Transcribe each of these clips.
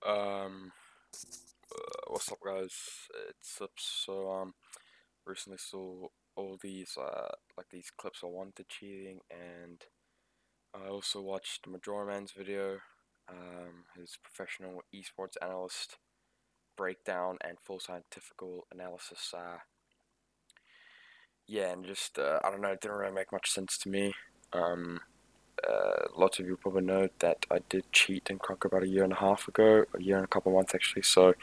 Um, what's up, guys? It's up. Recently saw all these like these clips of wanTiD cheating, and I also watched Majora Man's video, his professional esports analyst breakdown and full scientific analysis. Yeah, and just I don't know, it didn't really make much sense to me. Lots of you probably know that I did cheat in Krunker about a year and a half ago, a year and a couple of months actually. So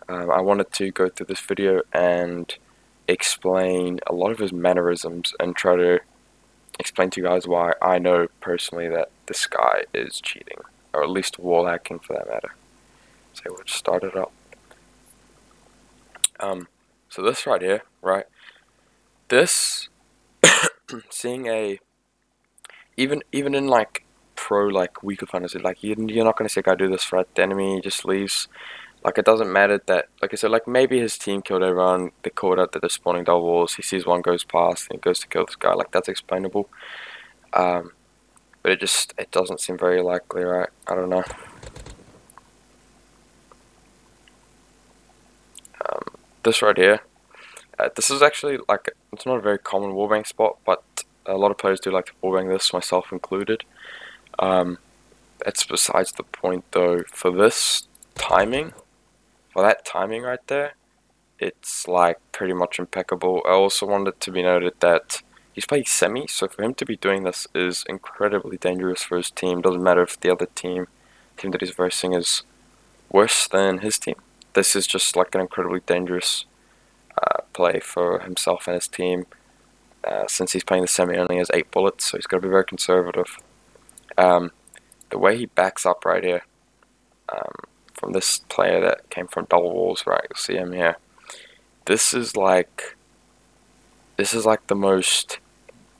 I wanted to go through this video and explain a lot of his mannerisms and try to explain to you guys why I know personally that this guy is cheating, or at least wall hacking for that matter. So we'll just start it up. So this right here, right? This, seeing a, even in like pro like weaker fantasy, like you're not gonna see a guy do this, right? The enemy just leaves. Like, it doesn't matter that, like I said, like maybe his team killed everyone, they called out that they're spawning double walls, he sees one goes past and he goes to kill this guy, like that's explainable. But it doesn't seem very likely, right? I don't know. This right here, this is actually like, it's not a very common wallbang spot, but a lot of players do like to wallbang this, myself included. It's besides the point though. For this timing, for that timing right there, it's like pretty much impeccable. I also wanted to be noted that he's playing semi, so for him to be doing this is incredibly dangerous for his team. Doesn't matter if the other team that he's versing is worse than his team. This is just like an incredibly dangerous play for himself and his team. Since he's playing the semi, only has 8 bullets, so he's got to be very conservative. The way he backs up right here, from this player that came from double walls, right? You'll see him here. This is like the most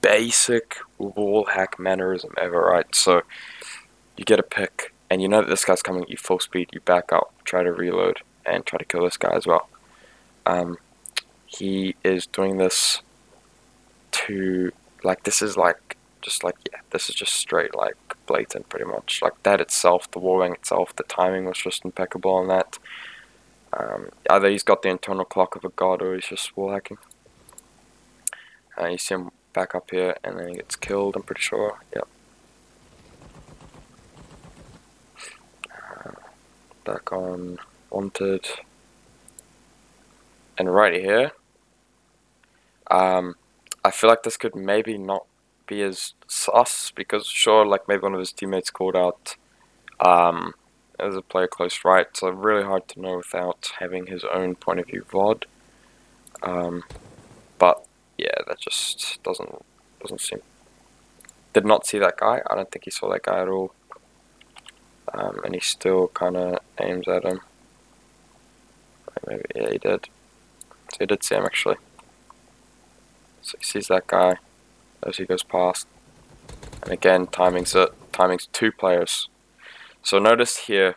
basic wall hack mannerism ever, right? So you get a pick, and you know that this guy's coming at you full speed. You back up, try to reload, and try to kill this guy as well. He is doing this to, like, this is like just like, yeah, this is just straight like blatant, pretty much. Like that itself, the wallbang itself, the timing was just impeccable on that. Either he's got the internal clock of a god, or he's just wall hacking. You see him back up here, and then he gets killed, I'm pretty sure. Yep. Back on wanTiD. And right here, I feel like this could maybe not be as sus, because sure, like maybe one of his teammates called out as a player close right, so really hard to know without having his own point of view VOD. But yeah, that just doesn't seem. Did not see that guy. I don't think he saw that guy at all. And he still kind of aims at him. Maybe, yeah, he did. So he did see him actually. So he sees that guy as he goes past. And again, timing's 2 players. So notice here,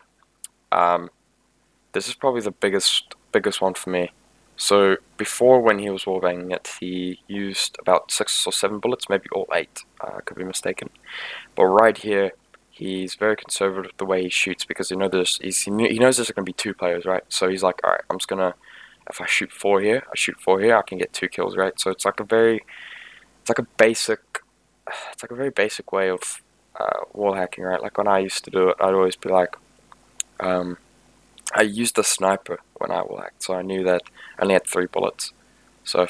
this is probably the biggest one for me. So before, when he was wallbanging it, he used about 6 or 7 bullets, maybe all 8. I could be mistaken. But right here, he's very conservative the way he shoots, because he knows there's going to be 2 players, right? So he's like, alright, I'm just gonna, if I shoot 4 here, I can get 2 kills, right? So it's like a very basic way of wall hacking, right? Like when I used to do it, I'd always be like, I used the sniper when I wall hacked, so I knew that I only had 3 bullets. So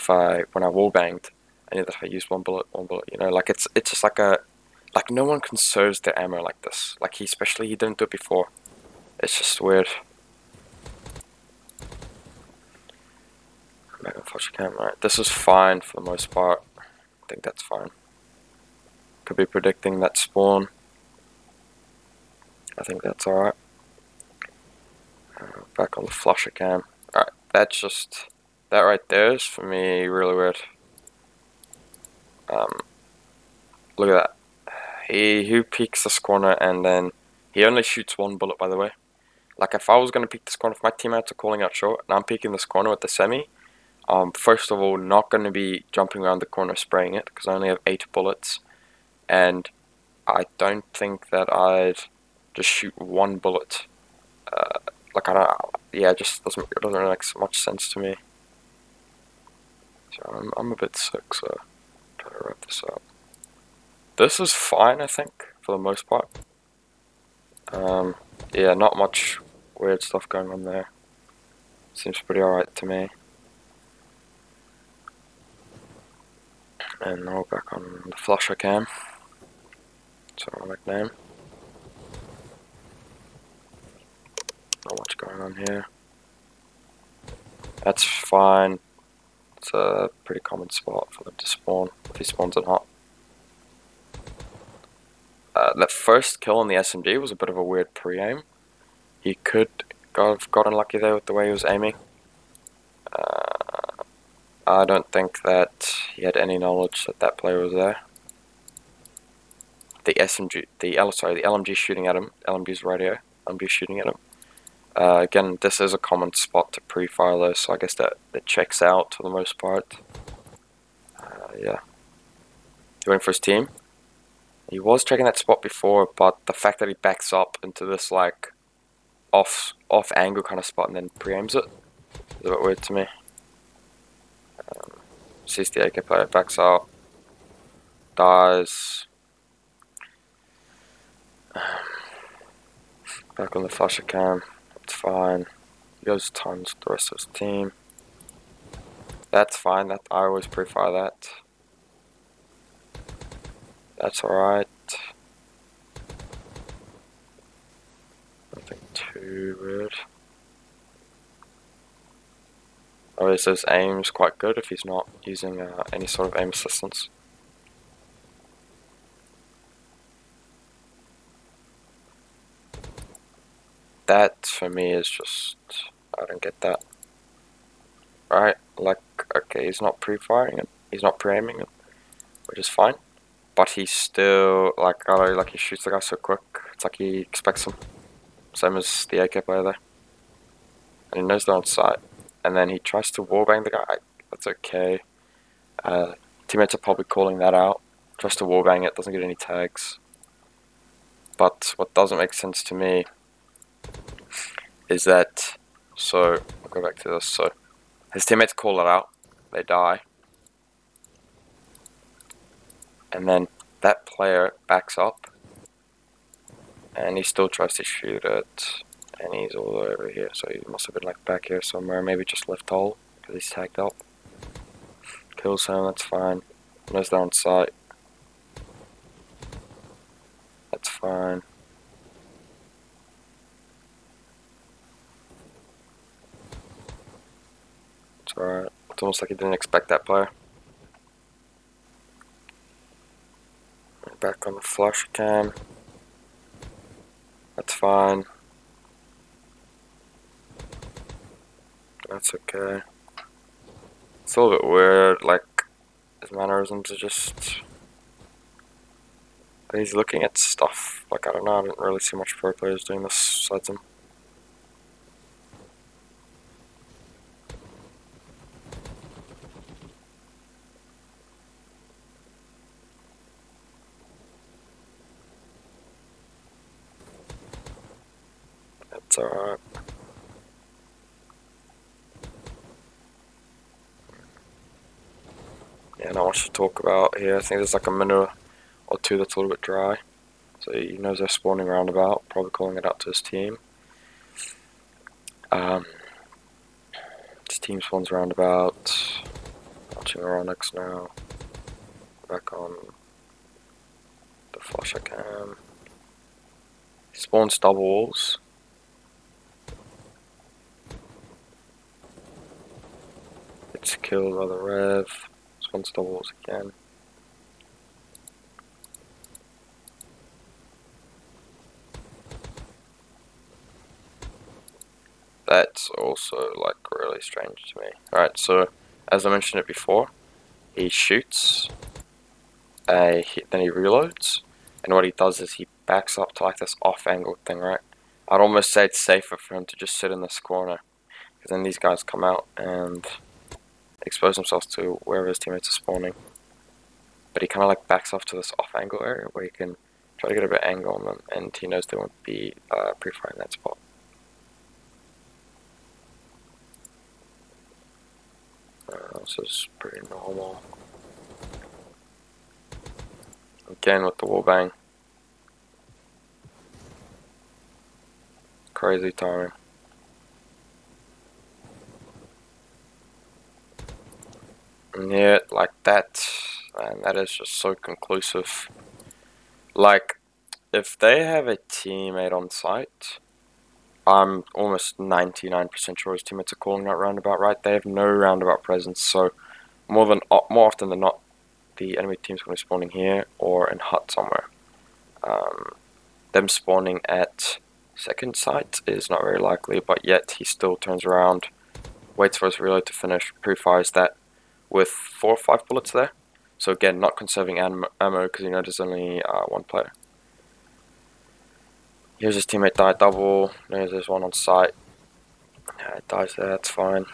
when I wall banged, I knew that if I used one bullet, you know, like it's just like no one conserves their ammo like this. Like he didn't do it before. It's just weird. I'm back on flash cam, right? This is fine for the most part. I think that's fine. Could be predicting that spawn. I think that's alright. Back on the flusher cam. Alright, that right there is for me really weird. Look at that. He peeks this corner, and then he only shoots 1 bullet, by the way. Like if I was gonna peek this corner, if my teammates are calling out short and I'm peeking this corner with the semi, first of all, not gonna be jumping around the corner spraying it, because I only have 8 bullets. And I don't think that I'd just shoot 1 bullet like I don't, yeah, it just doesn't really make so much sense to me. So I'm a bit sick, so try to wrap this up. This is fine, I think, for the most part. Yeah, not much weird stuff going on there. Seems pretty alright to me. And now we're back on the flusher cam. That's our nickname. Not much going on here. That's fine. It's a pretty common spot for them to spawn, if he spawns it hot. That first kill on the SMG was a bit of a weird pre-aim. He could have got unlucky there with the way he was aiming. I don't think that he had any knowledge that that player was there. The LMG shooting at him. LMG's radio. LMG shooting at him. Again, this is a common spot to pre-fire though, so I guess that checks out for the most part. Yeah. He went for his team. He was checking that spot before, but the fact that he backs up into this like off angle kind of spot and then pre-aims it is a bit weird to me. Sees the AK player, backs up, dies. Back on the flasher cam, it's fine. He goes tons the rest of his team. That's fine, that I always pre-fire that. That's alright. Nothing too weird. Obviously his aim's quite good if he's not using any sort of aim assistance. That for me is just, I don't get that. Right, like, okay, he's not pre-firing it, he's not pre-aiming it, which is fine. But he's still, like, I don't know, like he shoots the guy so quick, it's like he expects him. Same as the AK player there. And he knows they're on site. And then he tries to wallbang the guy, that's okay. Teammates are probably calling that out. Tries to wallbang it, doesn't get any tags. But what doesn't make sense to me is that, so, I'll go back to this, so his teammates call it out, they die. And then that player backs up, and he still tries to shoot it, and he's all over here, so he must have been like back here somewhere, maybe just left hole, because he's tagged up. Kills him, that's fine. Knows they're on site. That's fine. It's alright. It's almost like he didn't expect that player. Back on the flash cam. That's fine. That's okay. It's a little bit weird, like his mannerisms are just, he's looking at stuff, like I don't know, I didn't really see much pro players doing this besides him. That's alright. Yeah, not much to talk about here. I think there's like a minute or two that's a little bit dry. So he knows they're spawning roundabout, probably calling it out to his team. His team spawns roundabout. Watching Onyx now. Back on the flasher cam. He spawns double walls. Gets killed by the Rev. Spawns double walls again. That's also like really strange to me. Alright, so as I mentioned it before, he shoots, then he reloads, and what he does is he backs up to like this off angle thing, right? I'd almost say it's safer for him to just sit in this corner, because then these guys come out and expose themselves to wherever his teammates are spawning. But he kind of like backs off to this off angle area where he can try to get a bit of angle on them, and he knows they won't be pre-firing that spot. This is pretty normal. Again with the wallbang. Crazy timing. And yeah, like that, and that is just so conclusive. Like, if they have a teammate on site, I'm almost 99% sure his teammates are calling that roundabout, right? They have no roundabout presence, so more often than not, the enemy team's going to be spawning here or in hut somewhere. Them spawning at second site is not very likely, but yet he still turns around, waits for his reload to finish, pre-fires that with 4 or 5 bullets there. So again, not conserving ammo because you know there's only one player. Here's his teammate die double. There's one on site. Yeah, it dies there, that's fine.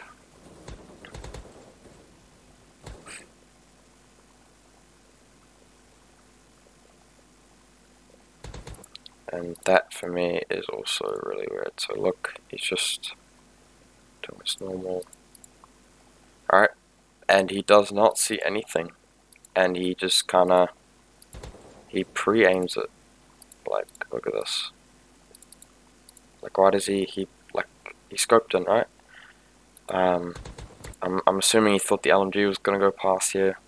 And that for me is also really weird. So look, he's just doing his normal. Alright, and he does not see anything. And he just kinda, he pre-aims it. Like, look at this. Like, why does he scoped in, right? I'm assuming he thought the LMG was gonna go past here.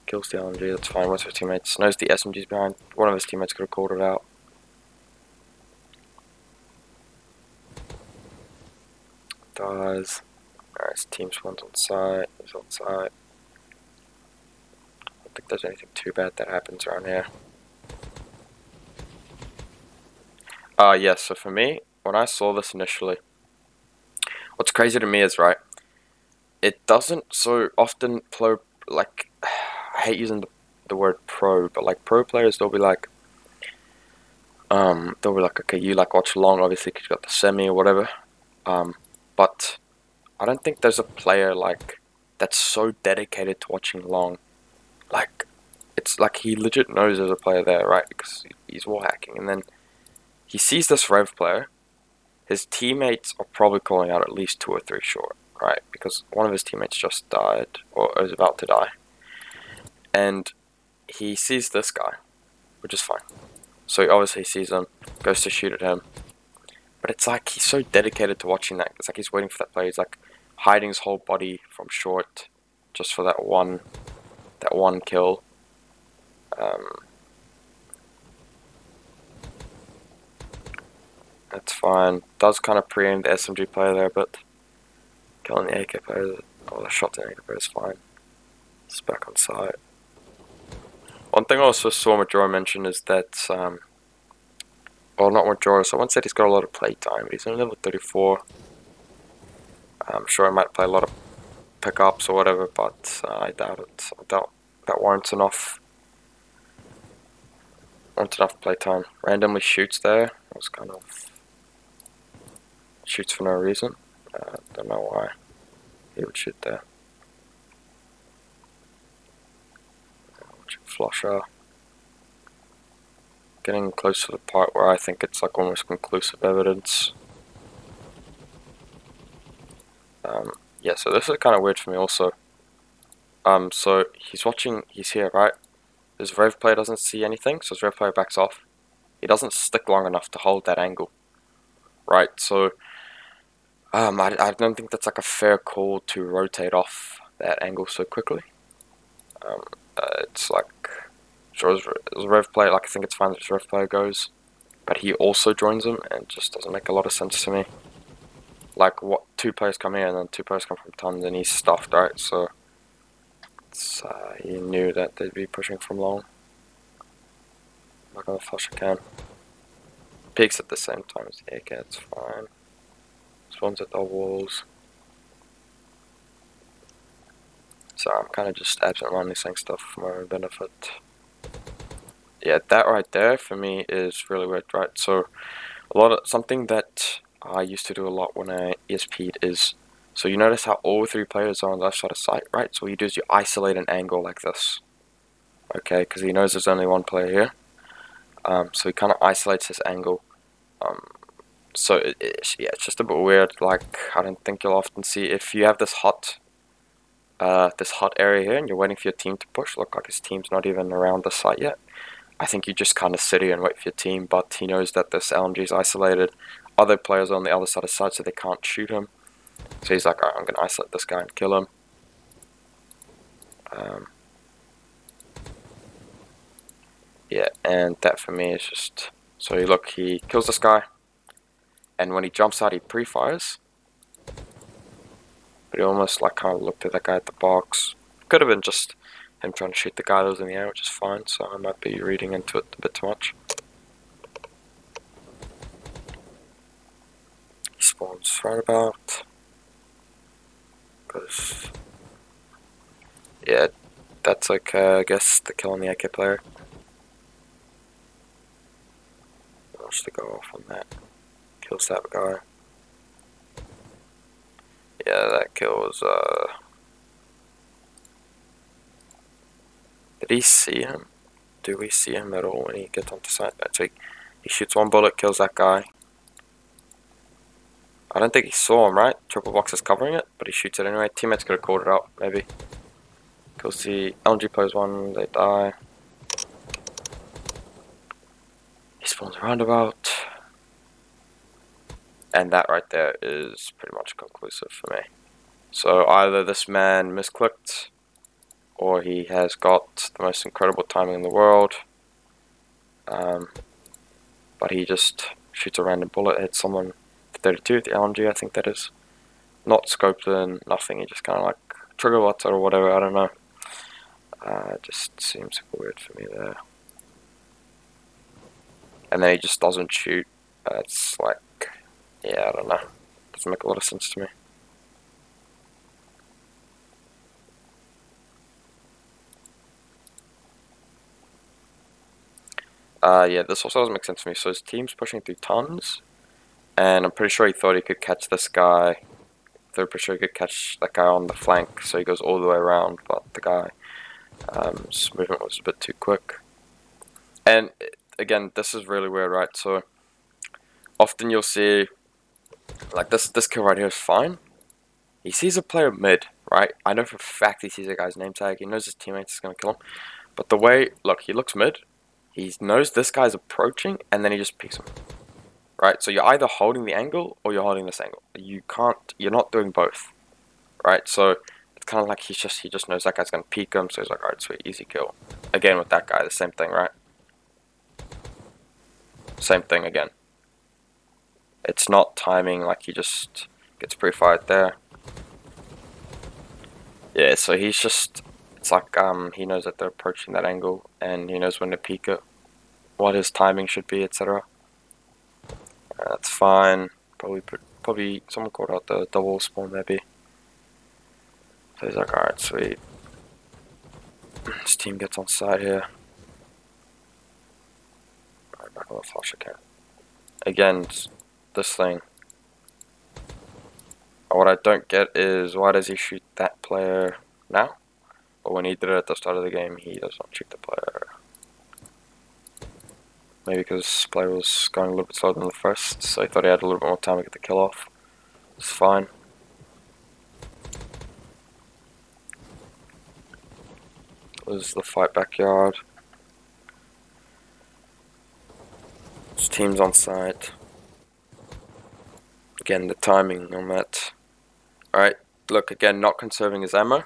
Kills the LMG, that's fine. What's his teammates? Knows the SMG's behind. One of his teammates could have called it out. Dies. Alright, his team spawns on site. He's on site. I don't think there's anything too bad that happens around here. Yes, so for me, when I saw this initially, what's crazy to me is, right, it doesn't so often like, I hate using the word pro, but like pro players, they'll be like, okay, you like watch long, obviously, because you got the semi or whatever, but I don't think there's a player like that's so dedicated to watching long. Like, it's like he legit knows there's a player there, right, because he's wall hacking, and then he sees this Rev player. His teammates are probably calling out at least 2 or 3 short, right, because one of his teammates just died, or is about to die, and he sees this guy, which is fine. So he obviously sees him, goes to shoot at him, but it's like he's so dedicated to watching that. It's like he's waiting for that player. He's like hiding his whole body from short, just for that one kill. That's fine. Does kind of pre-aim the SMG player there, but killing the AK player, or the shot to the AK player is fine. It's back on site. One thing I also saw Majora mention is that, well, not Majora, so one said he's got a lot of play time, but he's only level 34. I'm sure he might play a lot of pickups or whatever, but I doubt it. I doubt that warrants enough playtime. Randomly shoots there. It was kind of shoots for no reason. Don't know why he would shoot there. Flusher. Getting close to the part where I think it's like almost conclusive evidence. Yeah, so this is kind of weird for me also. So he's here, right? His Rev player doesn't see anything, so his Rev player backs off. He doesn't stick long enough to hold that angle, right? So, I don't think that's like a fair call to rotate off that angle so quickly. It's like, sure, his Rev player, like I think it's fine that his Rev player goes, but he also joins him, and it just doesn't make a lot of sense to me. Like, what, 2 players come here and then 2 players come from tons, and he's stuffed, right? So it's, he knew that they'd be pushing from long. I'm not gonna flush again. Peeks at the same time as the AK, it's fine. Spawns at the walls. So I'm kind of just absent-mindedly saying stuff for my own benefit. Yeah, that right there for me is really weird, right? So something that I used to do a lot when I ESP'd is, so you notice how all 3 players are on the left side of sight, right? So what you do is you isolate an angle like this, okay? Because he knows there's only one player here. So he kind of isolates this angle. So yeah, it's just a bit weird. Like, I don't think you'll often see, if you have this hot this hot area here and you're waiting for your team to push. Look like his team's not even around the site yet. I think you just kind of sit here and wait for your team, but he knows that this LMG is isolated. Other players are on the other side of the site, so they can't shoot him. So he's like, alright, I'm going to isolate this guy and kill him. Yeah, and that for me is just... So look, he kills this guy, and when he jumps out, he pre-fires. But he almost like kind of looked at that guy at the box. Could have been just him trying to shoot the guy that was in the air, which is fine, so I might be reading into it a bit too much. He spawns right about. Because... Yeah, that's okay, I guess, the kill on the AK player. Wants to go off on that. Kills that guy. Yeah, that kill was, Did he see him? Do we see him at all when he gets onto site? Actually, he shoots one bullet, kills that guy. I don't think he saw him, right? Triple box is covering it, but he shoots it anyway. Teammates could have called it out, maybe. Kills the LMG players one, they die. He spawns a roundabout. And that right there is pretty much conclusive for me. So either this man misclicked, or he has got the most incredible timing in the world. But he just shoots a random bullet, hits someone for 32, the LMG I think that is. Not scoped in, nothing, he just kind of like trigger bots or whatever, I don't know. It just seems weird for me there. And then he just doesn't shoot. It's like, yeah, I don't know. Doesn't make a lot of sense to me. Yeah, this also doesn't make sense to me. So his team's pushing through tons, and I'm pretty sure he thought he could catch this guy. They're pretty sure he could catch that guy on the flank, so he goes all the way around, but the guy, his movement was a bit too quick. And again, this is really weird, right? So often you'll see, like this kill right here is fine. He sees a player mid, right? I know for a fact he sees a guy's name tag. He knows his teammates is going to kill him. But the way, look, he looks mid. He knows this guy's approaching, and then he just peeks him. Right? So you're either holding the angle, or you're holding this angle. You're not doing both. Right? So it's kind of like he just knows that guy's going to peek him, so he's like, alright, sweet, easy kill. Again with that guy, the same thing, right? Same thing again. It's not timing, like he just gets pre-fired there. Yeah, so he's just, it's like he knows that they're approaching that angle, and he knows when to peek it, what his timing should be, etc. That's fine. Probably someone called out the double spawn maybe. So he's like, alright, sweet. His team gets on side here. Alright, back on the flash again. Again, this thing. What I don't get is, why does he shoot that player now? But when he did it at the start of the game, he does not shoot the player. Maybe because the player was going a little bit slower than the first, so he thought he had a little bit more time to get the kill off. It's fine. This is the fight backyard. His team's on site. Again, the timing on that. Alright, look, again, not conserving his ammo.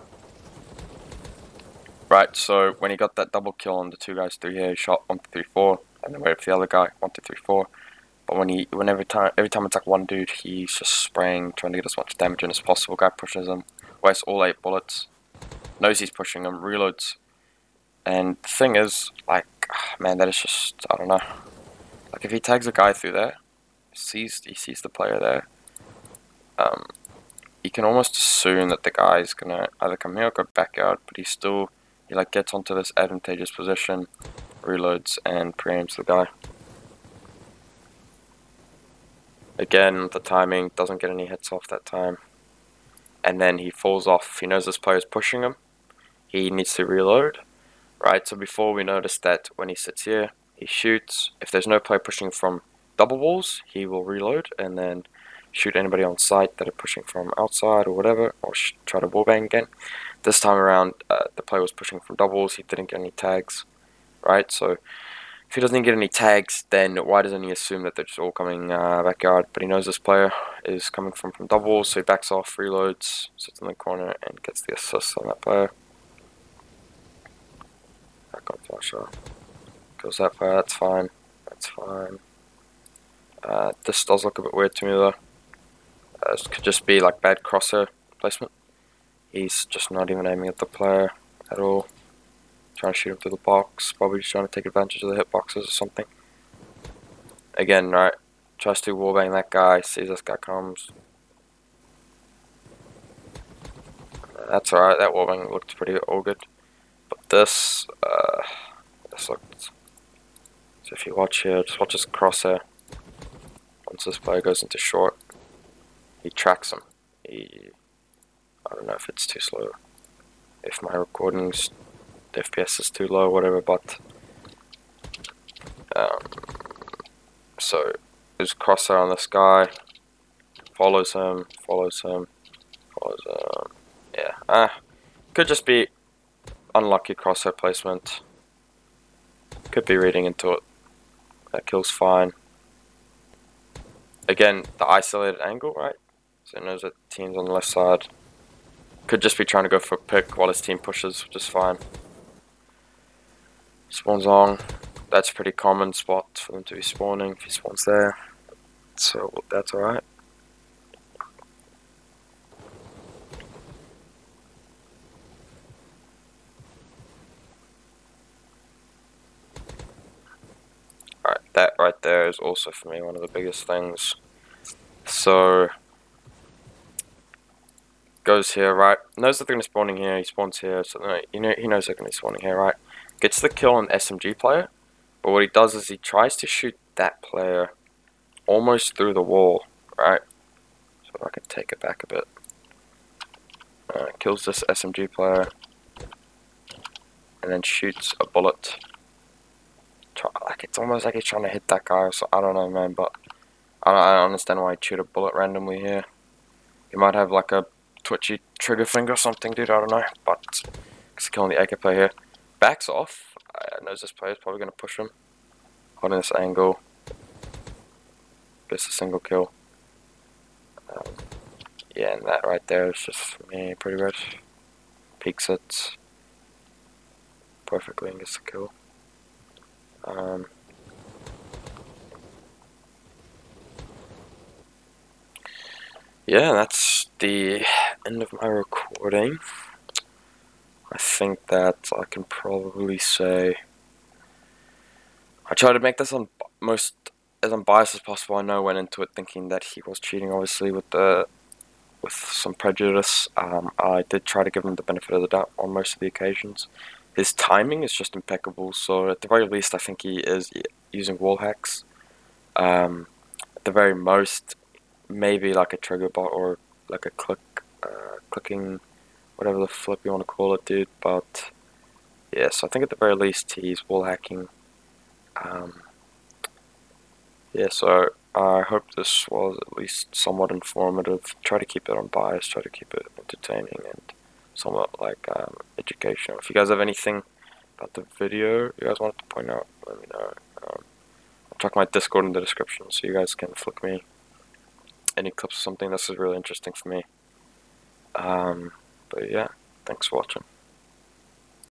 Right, so when he got that double kill on the two guys through here, he shot 1, 2, 3, 4, and then waited for the other guy, 1, 2, 3, 4. But every time it's like one dude, he's just spraying, trying to get as much damage in as possible. Guy pushes him, wastes all 8 bullets, knows he's pushing him, reloads. And the thing is, like, man, that is just, I don't know. Like, if he tags a guy through there, he sees the player there, you can almost assume that the guy's gonna either come here or go backyard, but he like gets onto this advantageous position, reloads, and pre-aims the guy. Again, the timing, doesn't get any hits off that time. And then he falls off. He knows this player's pushing him. He needs to reload. Right, so before we noticed that when he sits here, he shoots. If there's no player pushing from double walls, he will reload and then shoot anybody on site that are pushing from outside or whatever, or try to wallbang again. This time around, the player was pushing from doubles. He didn't get any tags, right? So if he doesn't get any tags, then why doesn't he assume that they're just all coming backyard? But he knows this player is coming from doubles, so he backs off, reloads, sits in the corner, and gets the assist on that player. Back on flasher. Kills that player, that's fine. That's fine. This does look a bit weird to me though. This could just be like bad crosshair placement. He's just not even aiming at the player at all. Trying to shoot him through the box, probably just trying to take advantage of the hitboxes or something. Again, right, tries to wallbang that guy, sees this guy comes. That's alright, that wallbang looked pretty all good. But this looked... So if you watch here, just watch his crosshair. Once this player goes into short, he tracks him. I don't know if it's too slow, if my recording's... the FPS is too low, whatever, but so there's a crosshair on this guy, follows him, yeah, could just be unlucky crosshair placement, could be reading into it. That kill's fine. Again, the isolated angle, right? So he knows that the team's on the left side. Could just be trying to go for a pick while his team pushes, which is fine. Spawns on. That's a pretty common spot for them to be spawning if he spawns there. So that's alright. Alright, that right there is also for me one of the biggest things. So goes here, right? Knows that they're gonna be spawning here, he spawns here, so he knows they're gonna be spawning here, right? Gets the kill on the SMG player, but what he does is he tries to shoot that player almost through the wall, right? So if I can take it back a bit. Kills this SMG player, and then shoots a bullet. Like it's almost like he's trying to hit that guy, so I don't know, man, but I don't understand why he'd shoot a bullet randomly here. He might have like a twitchy trigger finger or something, dude, I don't know, but he's killing the AK player here. Backs off, knows this player is probably going to push him. Holding this angle. Gets a single kill. Yeah, and that right there is just, for me, pretty good. Peeks it perfectly and gets the kill. Yeah, that's the end of my recording. I think that I can probably say I tried to make this as unbiased as possible. I know I went into it thinking that he was cheating, obviously, with some prejudice. I did try to give him the benefit of the doubt on most of the occasions. His timing is just impeccable, so at the very least I think he is using wall hacks. At the very most, maybe like a trigger bot or like a clicking, whatever the flip you want to call it, dude. But yeah, so I think at the very least he's wall hacking. Yeah, so I hope this was at least somewhat informative. Try to keep it unbiased, try to keep it entertaining and somewhat like educational. If you guys have anything about the video you guys wanted to point out, let me know. I'll chuck my Discord in the description so you guys can flick me any clips or something. This is really interesting for me. But yeah, thanks for watching.